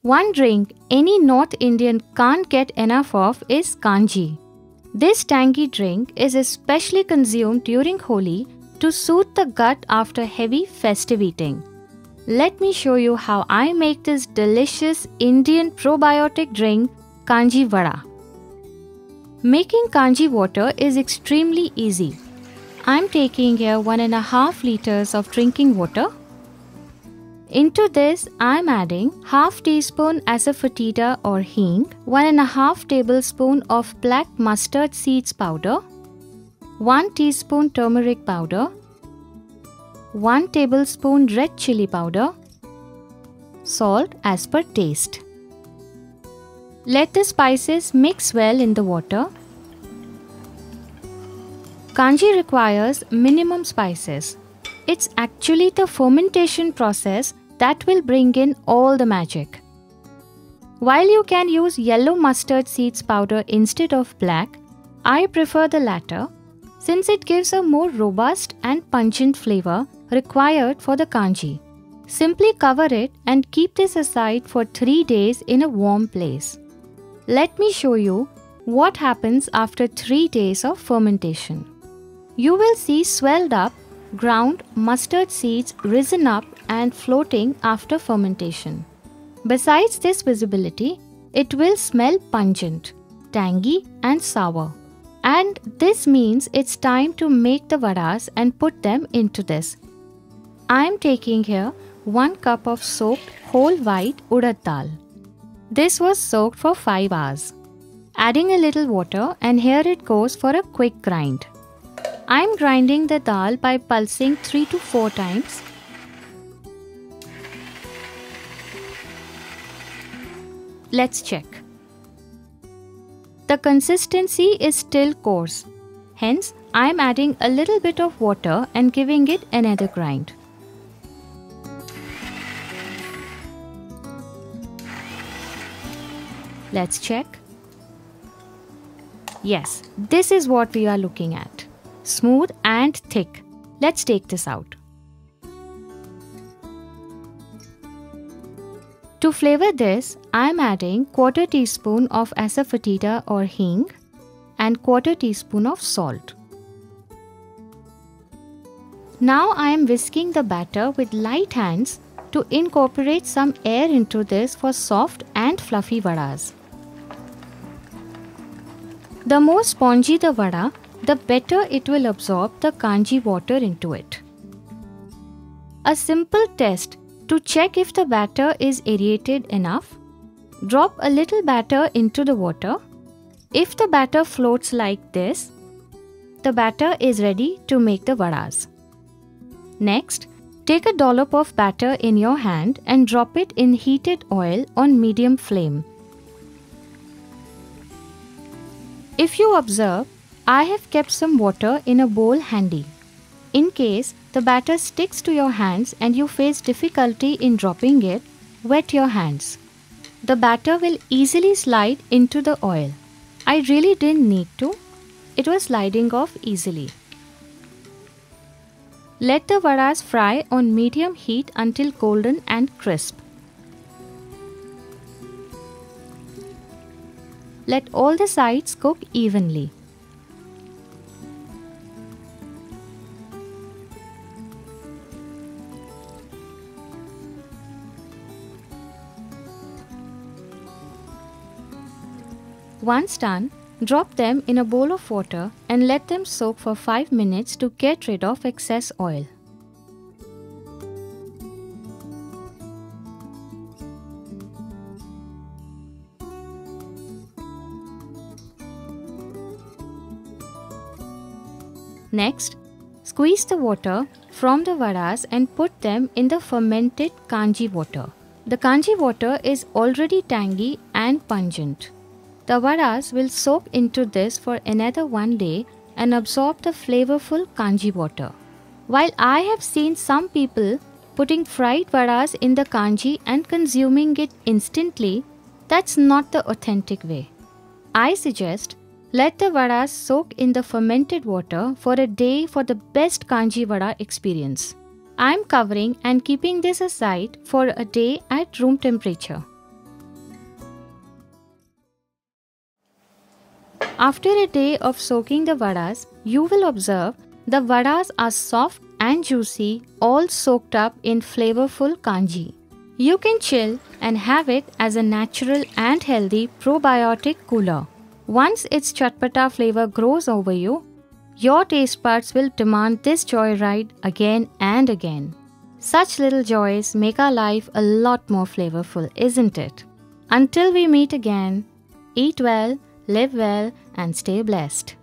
One drink any North Indian can't get enough of is Kanji. This tangy drink is especially consumed during Holi to soothe the gut after heavy festive eating. Let me show you how I make this delicious Indian probiotic drink, Kanji Vada. Making Kanji water is extremely easy. I'm taking here 1.5 liters of drinking water. Into this, I'm adding half teaspoon Asafoetida or hing, 1.5 tablespoon of black mustard seeds powder, 1 teaspoon turmeric powder, 1 tablespoon red chilli powder, salt as per taste. Let the spices mix well in the water. Kanji requires minimum spices. It's actually the fermentation process that will bring in all the magic. While you can use yellow mustard seeds powder instead of black, I prefer the latter since it gives a more robust and pungent flavor required for the kanji. Simply cover it and keep this aside for 3 days in a warm place. Let me show you what happens after 3 days of fermentation. You will see swelled up, ground mustard seeds risen up and floating after fermentation. Besides this visibility, it will smell pungent, tangy and sour. And this means it's time to make the vadas and put them into this. I am taking here 1 cup of soaked whole white urad dal. This was soaked for 5 hours. Adding a little water and here it goes for a quick grind. I am grinding the dal by pulsing 3 to 4 times. Let's check. The consistency is still coarse. Hence, I am adding a little bit of water and giving it another grind. Let's check. Yes, this is what we are looking at. Smooth and thick. Let's take this out. To flavor this, I am adding 1/4 teaspoon of Asafoetida or hing and 1/4 teaspoon of salt. Now I am whisking the batter with light hands to incorporate some air into this for soft and fluffy vadas. The more spongy the vada, the better it will absorb the kanji water into it. A simple test to check if the batter is aerated enough: drop a little batter into the water. If the batter floats like this, the batter is ready to make the vadas. Next, take a dollop of batter in your hand and drop it in heated oil on medium flame. If you observe, I have kept some water in a bowl handy. In case the batter sticks to your hands and you face difficulty in dropping it, wet your hands. The batter will easily slide into the oil. I really didn't need to. It was sliding off easily. Let the vadas fry on medium heat until golden and crisp. Let all the sides cook evenly. Once done, drop them in a bowl of water and let them soak for 5 minutes to get rid of excess oil. Next, squeeze the water from the vadas and put them in the fermented kanji water. The kanji water is already tangy and pungent. The vadas will soak into this for another 1 day and absorb the flavorful kanji water. While I have seen some people putting fried vadas in the kanji and consuming it instantly, that's not the authentic way. I suggest let the vadas soak in the fermented water for a day for the best kanji vada experience. I am covering and keeping this aside for a day at room temperature. After a day of soaking the vadas, you will observe the vadas are soft and juicy, all soaked up in flavorful kanji. You can chill and have it as a natural and healthy probiotic cooler. Once its chatpata flavor grows over you, your taste buds will demand this joyride again and again. Such little joys make our life a lot more flavorful, isn't it? Until we meet again, eat well, live well, and stay blessed.